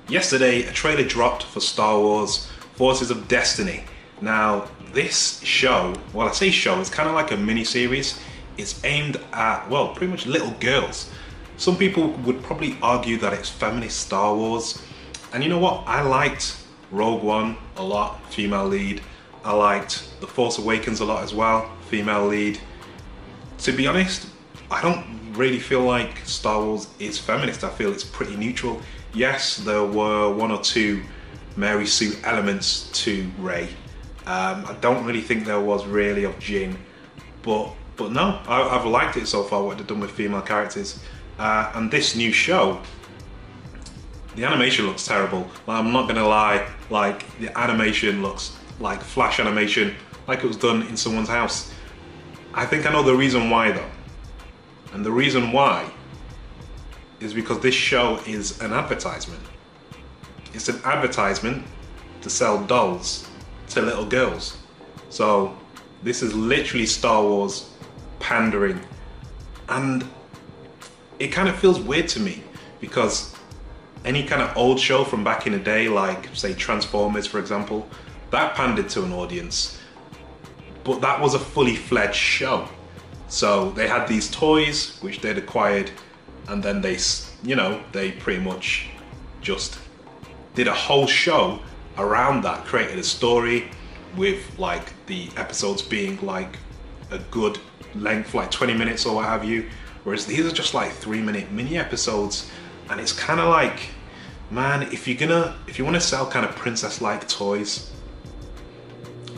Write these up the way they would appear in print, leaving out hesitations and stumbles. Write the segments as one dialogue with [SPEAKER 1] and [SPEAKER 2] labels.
[SPEAKER 1] Yesterday, a trailer dropped for Star Wars Forces of Destiny. Now, this show, well, I say show, it's kind of like a mini-series. It's aimed at, well, pretty much little girls. Some people would probably argue that it's feminist Star Wars. And you know what? I liked Rogue One a lot, female lead. I liked The Force Awakens a lot as well, female lead. To be honest, I don't really feel like Star Wars is feminist. I feel it's pretty neutral. Yes, there were one or two Mary Sue elements to Rey. I don't really think there was really of Jin, but no, I've liked it so far, what they've done with female characters. And this new show, the animation looks terrible. I'm not gonna lie, like the animation looks like Flash animation, like it was done in someone's house. I think I know the reason why though. And the reason why is because this show is an advertisement. It's an advertisement to sell dolls to little girls. So this is literally Star Wars pandering. And it kind of feels weird to me because any kind of old show from back in the day, like say Transformers for example, that pandered to an audience, but that was a fully fledged show. So they had these toys which they'd acquired, and then they pretty much just did a whole show around that, created a story with like the episodes being like a good length, like 20 minutes or what have you. Whereas these are just like 3-minute mini episodes, and it's kind of like, man, if you want to sell kind of princess-like toys,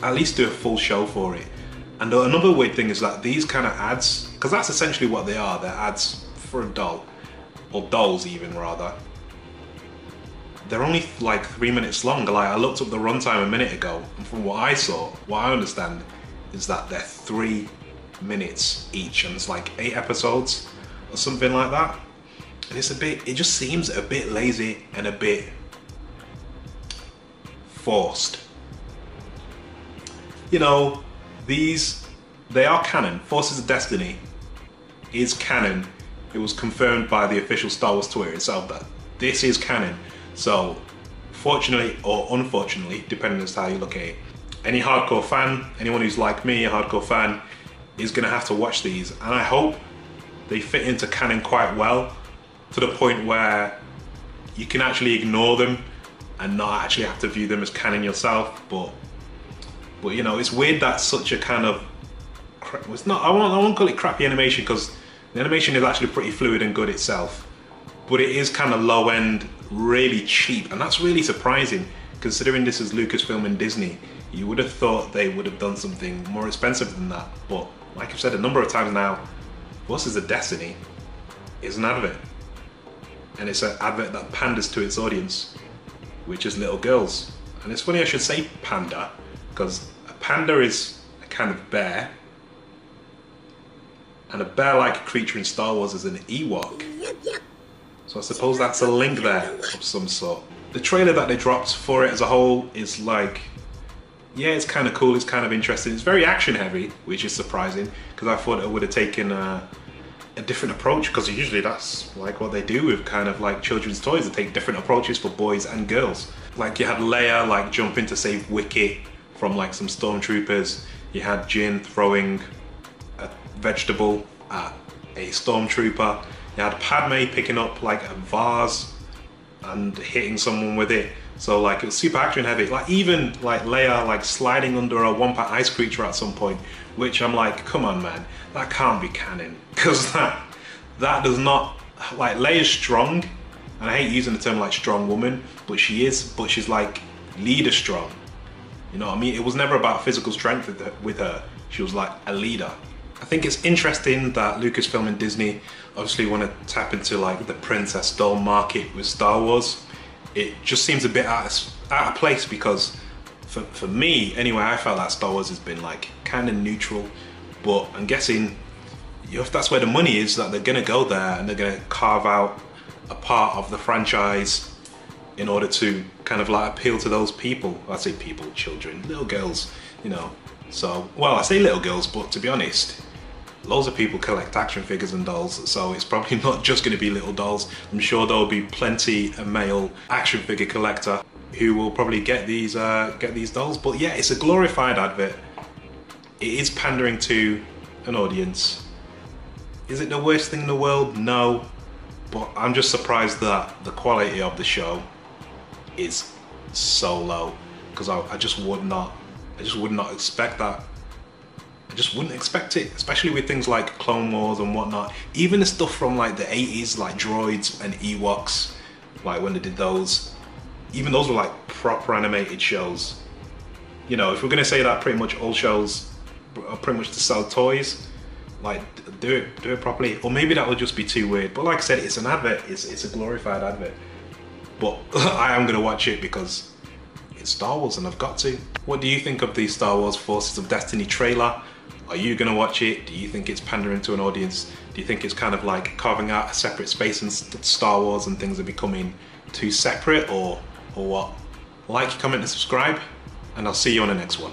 [SPEAKER 1] at least do a full show for it. And another weird thing is that these kind of ads, because that's essentially what they are, they're ads for a doll, or dolls even rather. They're only like 3 minutes long. Like I looked up the runtime a minute ago, and from what I saw, what I understand is that they're 3 minutes each, and it's like 8 episodes or something like that. And it just seems a bit lazy and a bit forced. You know, they are canon. Forces of Destiny is canon. It was confirmed by the official Star Wars Twitter itself that this is canon. So, fortunately or unfortunately, depending on how you look at it, any hardcore fan, anyone who's like me, a hardcore fan, is gonna have to watch these. And I hope they fit into canon quite well, to the point where you can actually ignore them and not actually have to view them as canon yourself. But you know, it's weird that such a kind of, it's not, I won't call it crappy animation, because the animation is actually pretty fluid and good itself, but it is kind of low end, really cheap, and that's really surprising considering this is Lucasfilm and Disney. You would have thought they would have done something more expensive than that, but like I've said a number of times now, Forces of Destiny is an advert, and it's an advert that panders to its audience, which is little girls. And it's funny I should say panda, because a panda is a kind of bear, and a bear-like creature in Star Wars is an Ewok. So I suppose that's a link there of some sort. The trailer that they dropped for it as a whole is like, yeah, it's kind of cool, it's kind of interesting. It's very action heavy, which is surprising, because I thought it would have taken a different approach, because usually that's like what they do with kind of like children's toys. They take different approaches for boys and girls. Like you had Leia like jumping to save Wicket from like some stormtroopers. You had Jin throwing a vegetable at a stormtrooper. You had Padme picking up like a vase and hitting someone with it. So like it was super action heavy. Like even like Leia like sliding under a Wampa ice creature at some point, which I'm like, come on man, that can't be canon, because that does not, like Leia's strong, and I hate using the term like strong woman, but she is, but she's like leader strong. You know what I mean? It was never about physical strength with her. She was like a leader. I think it's interesting that Lucasfilm and Disney obviously want to tap into like the princess doll market with Star Wars. It just seems a bit out of place, because for me anyway, I felt that Star Wars has been like kind of neutral, but I'm guessing if that's where the money is, that they're gonna go there and they're gonna carve out a part of the franchise in order to kind of like appeal to those people. I say people, children, little girls, you know. So, well, I say little girls, but to be honest, loads of people collect action figures and dolls, so it's probably not just going to be little dolls. I'm sure there'll be plenty a male action figure collector who will probably get these dolls. But yeah, it's a glorified advert. It is pandering to an audience. Is it the worst thing in the world? No, but I'm just surprised that the quality of the show is so low, because I just would not expect that. I just wouldn't expect it, especially with things like Clone Wars and whatnot. Even the stuff from like the 80s, like Droids and Ewoks, like when they did those, even those were like proper animated shows. You know, if we're gonna say that pretty much all shows are pretty much to sell toys, like do it properly. Or maybe that would just be too weird. But like I said, it's an advert, it's a glorified advert. But I am gonna watch it because it's Star Wars and I've got to. What do you think of the Star Wars Forces of Destiny trailer? Are you gonna watch it? Do you think it's pandering to an audience? Do you think it's kind of like carving out a separate space in Star Wars and things are becoming too separate, or what? Like, comment and subscribe, and I'll see you on the next one.